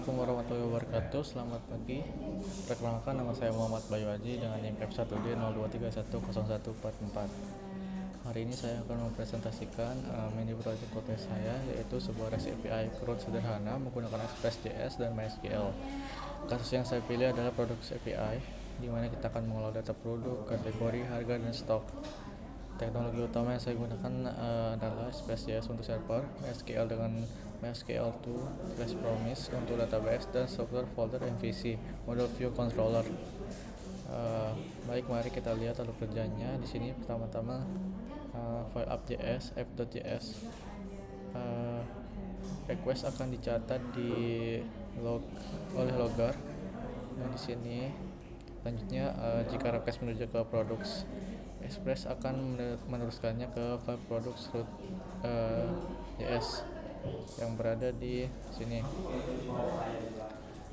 Assalamualaikum warahmatullahi wabarakatuh. Selamat pagi. Perkenalkan, nama saya Muhammad Bayu Haji dengan NIM F1D02310144. Hari ini saya akan mempresentasikan mini project code saya, yaitu sebuah REST API CRUD sederhana menggunakan Express.js dan MySQL. Kasus yang saya pilih adalah Products API, di mana kita akan mengolah data produk, kategori, harga, dan stok. Teknologi utama yang saya gunakan adalah Express.js untuk server, MySQL dengan MySQL2 Flash Promise untuk database, dan software folder MVC Model View Controller. Baik, mari kita lihat alur kerjanya. Di sini pertama-tama file app.js, app.js. Request akan dicatat oleh logger. Nah, di sini selanjutnya jika request menuju ke products, Express akan meneruskannya ke file products root JS yang berada di sini.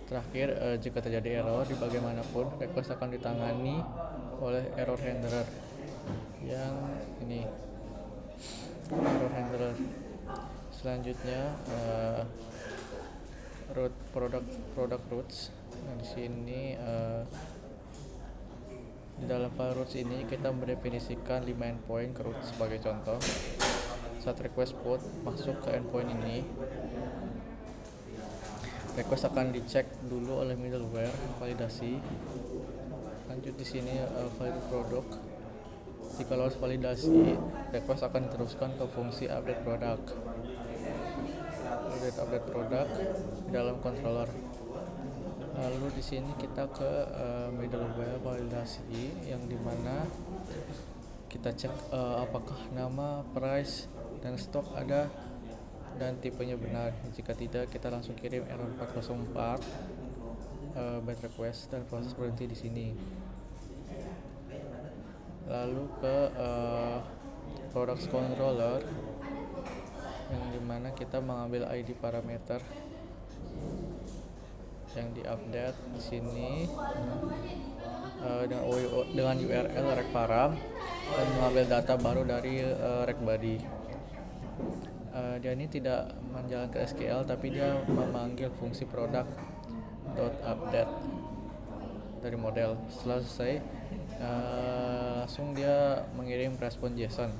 Terakhir, jika terjadi error di bagaimanapun, request akan ditangani oleh error handler yang ini, error handler. Selanjutnya product roots. Nah, di sini di dalam file roots ini kita mendefinisikan 5 endpoint ke root sebagai contoh. Saat request put masuk ke endpoint ini, request akan dicek dulu oleh middleware validasi. Lanjut di sini valid product. Jika lolos validasi, request akan diteruskan ke fungsi update product di dalam controller. Lalu di sini kita ke middleware validasi, yang dimana kita cek apakah nama, price, dan stok ada dan tipenya benar. Jika tidak, kita langsung kirim error 404 bad request dan proses berhenti di sini. Lalu ke products controller, yang dimana kita mengambil ID parameter yang diupdate di sini dengan URL rec param dan mengambil data baru dari rec body. Dia ini tidak menjalankan SQL, tapi dia memanggil fungsi product.update dari model. Setelah selesai, langsung dia mengirim respon JSON.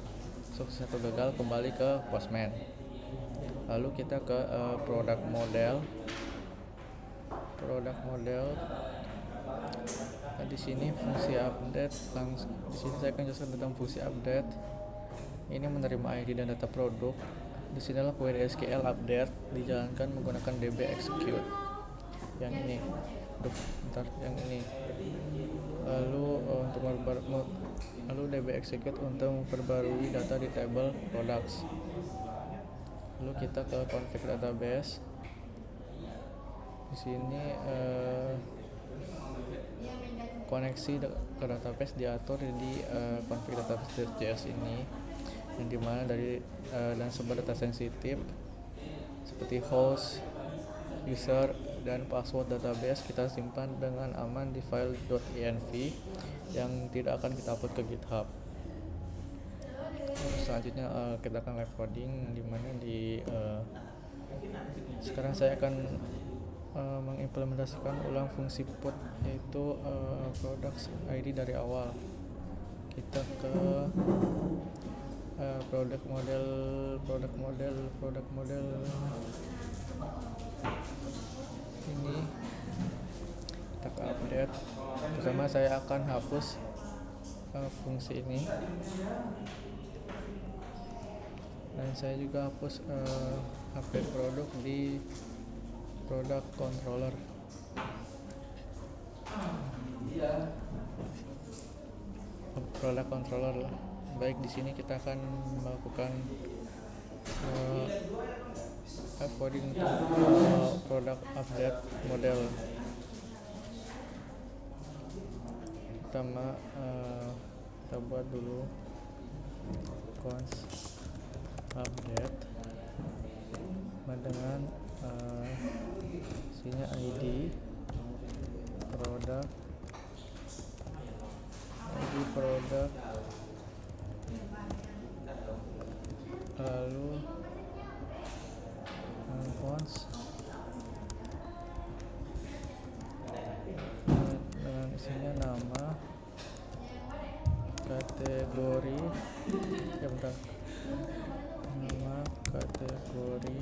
Sukses atau gagal, kembali ke Postman. Lalu kita ke product model. Nah, di sini fungsi update. Di sini saya akan jelaskan tentang fungsi update. Ini menerima ID dan data produk. Di sinilah query SQL update dijalankan menggunakan db execute. Yang ini. Yang ini. Lalu db execute untuk memperbarui data di table products. Lalu kita ke config database. Di sini koneksi ke database diatur di config database.js ini, yang dimana dari dan sumber data sensitif seperti host, user, dan password database kita simpan dengan aman di file .env yang tidak akan kita upload ke GitHub. Selanjutnya kita akan live coding, dimana sekarang saya akan mengimplementasikan ulang fungsi put, yaitu products ID dari awal. Kita ke product model ini, kita ke update. Pertama saya akan hapus fungsi ini, dan saya juga hapus update produk di product controller. Baik, di sini kita akan melakukan coding untuk product update model. Pertama kita buat dulu const update dengan isinya ID product, lalu const kategori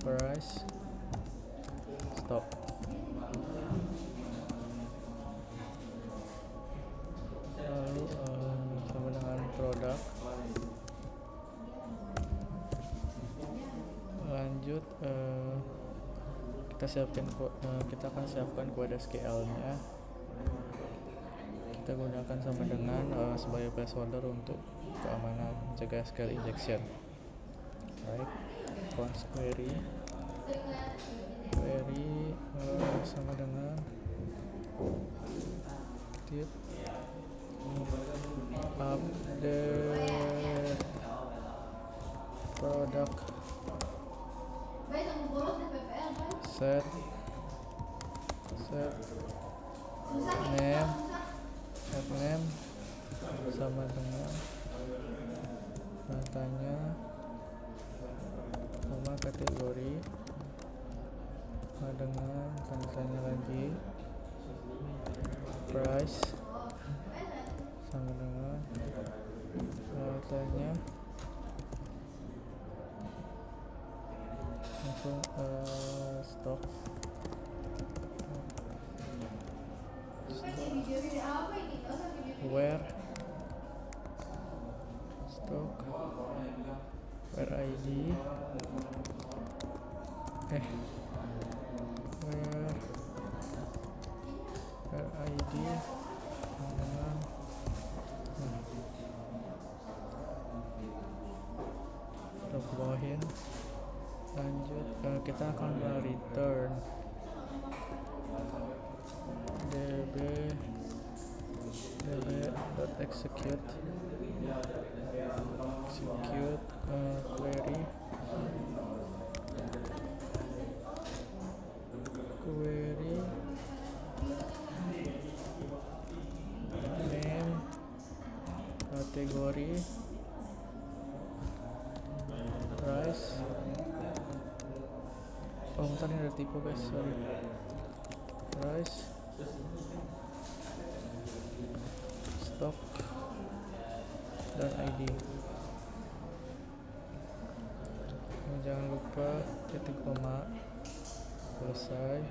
price stock. Lalu sama dengan produk. Lanjut kita akan siapkan kode SQL nya. Kita gunakan sama dengan sebagai placeholder untuk keamanan, jaga SQL injection. Baik, const query sama dengan update product set name sama dengan datanya sama kategori dengan tanya lagi price sama dengan datanya langsung stock where stock where ID where ID dengan kita bawahin. Lanjut kita akan return db.execute query name kategori price. Bentar, ini ada tipe guys, sorry. Price stock dan ID. Jangan lupa titik koma, selesai.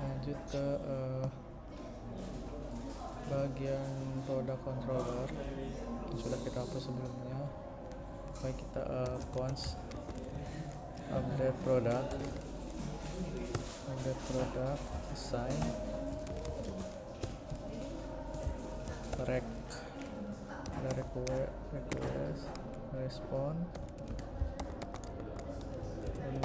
Lanjut ke bagian product controller yang sudah kita hapus sebelumnya. Baik, kita const update product assign request respond and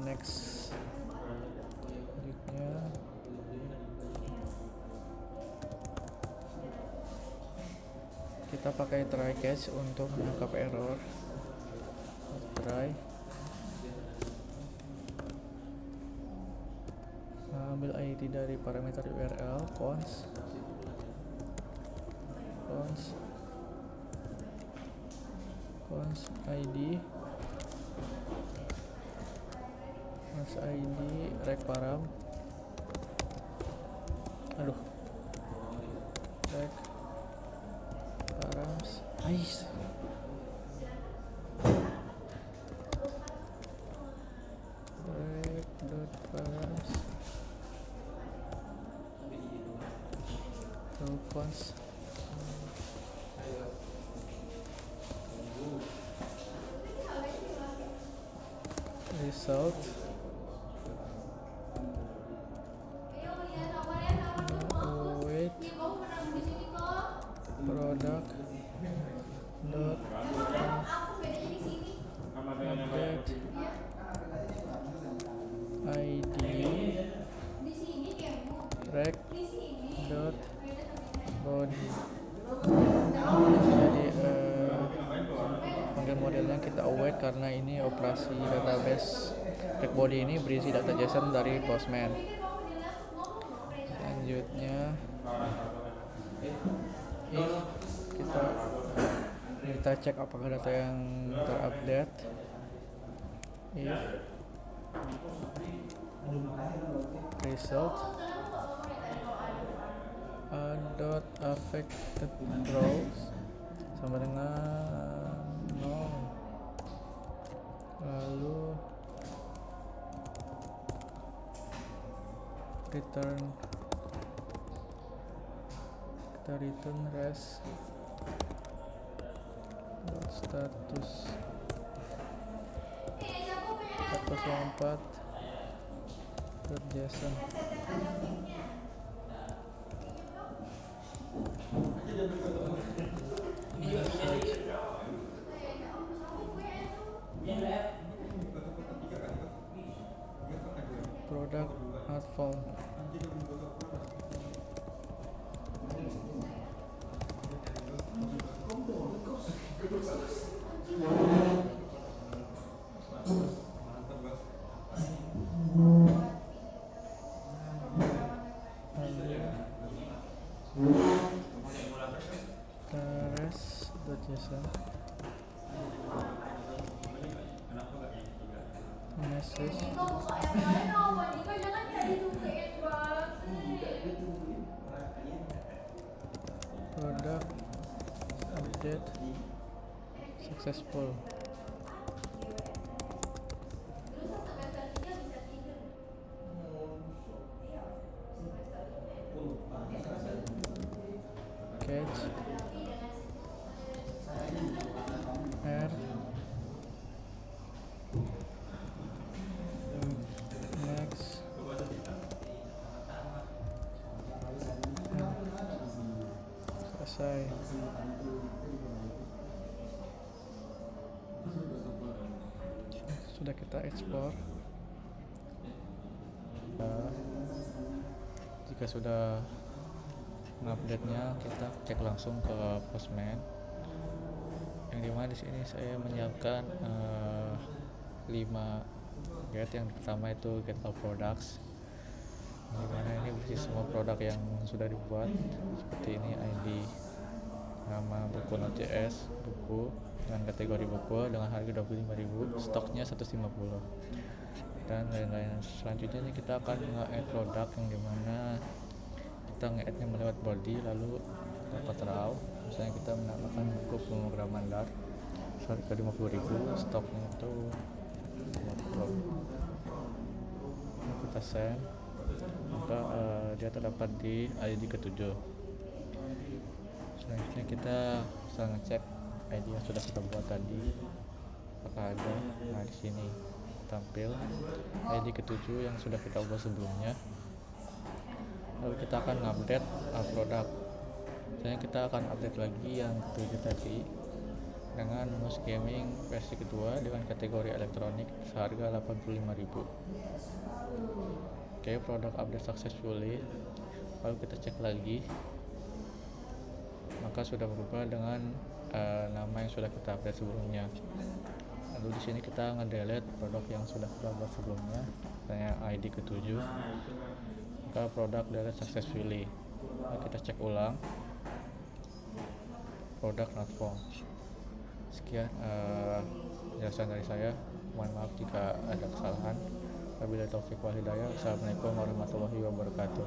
next selanjutnya kita pakai try catch untuk menangkap error. Try ambil ID dari parameter URL const ID rec params nice. Rec.params const result await product dot update ID rec dot body. Jadi panggil modelnya kita await karena ini operasi database. Rec body ini berisi data JSON dari Postman. Selanjutnya if kita cek apakah data yang terupdate. If result dot affected rows sama dengan 0. Lalu return, kita return res status 404 .json. Product not found. res.json message product update successful. Catch R next selesai. Sudah kita ekspor. Jika sudah mengupdate-nya, kita cek langsung ke Postman. Yang dimana di sini saya menyiapkan 5 get. Yang pertama itu get all products, dimana ini berisi semua produk yang sudah dibuat, seperti ini ID, nama buku Node.js, buku dengan kategori buku dengan harga 25.000, stoknya 150 dan lain-lain. Selanjutnya ini kita akan nge-add produk, yang dimana kita nge-add-nya melewat body, lalu dapat raw. Misalnya kita menambahkan buku pemrograman Dart harga 50.000, stoknya itu 50. Kita send, maka dia terdapat di ID ke-7. Selanjutnya kita bisa ngecek ID yang sudah kita buat tadi apakah ada. Nah, di sini tampil ID ke-7 yang sudah kita ubah sebelumnya. Lalu kita akan update produk. Misalnya kita akan update lagi yang ke-7 tadi dengan mouse gaming versi kedua dengan kategori elektronik seharga 85.000. Oke, produk update successfully. Lalu kita cek lagi, maka sudah berubah dengan nama yang sudah kita update sebelumnya. Lalu di sini kita nge-delete produk yang sudah kita buat sebelumnya, misalnya ID ke-7. Maka produk delete successfully. Lalu kita cek ulang, produk not found. Sekian penjelasan dari saya. Mohon maaf jika ada kesalahan. Wabillahi taufiq wal hidayah. Assalamualaikum warahmatullahi wabarakatuh.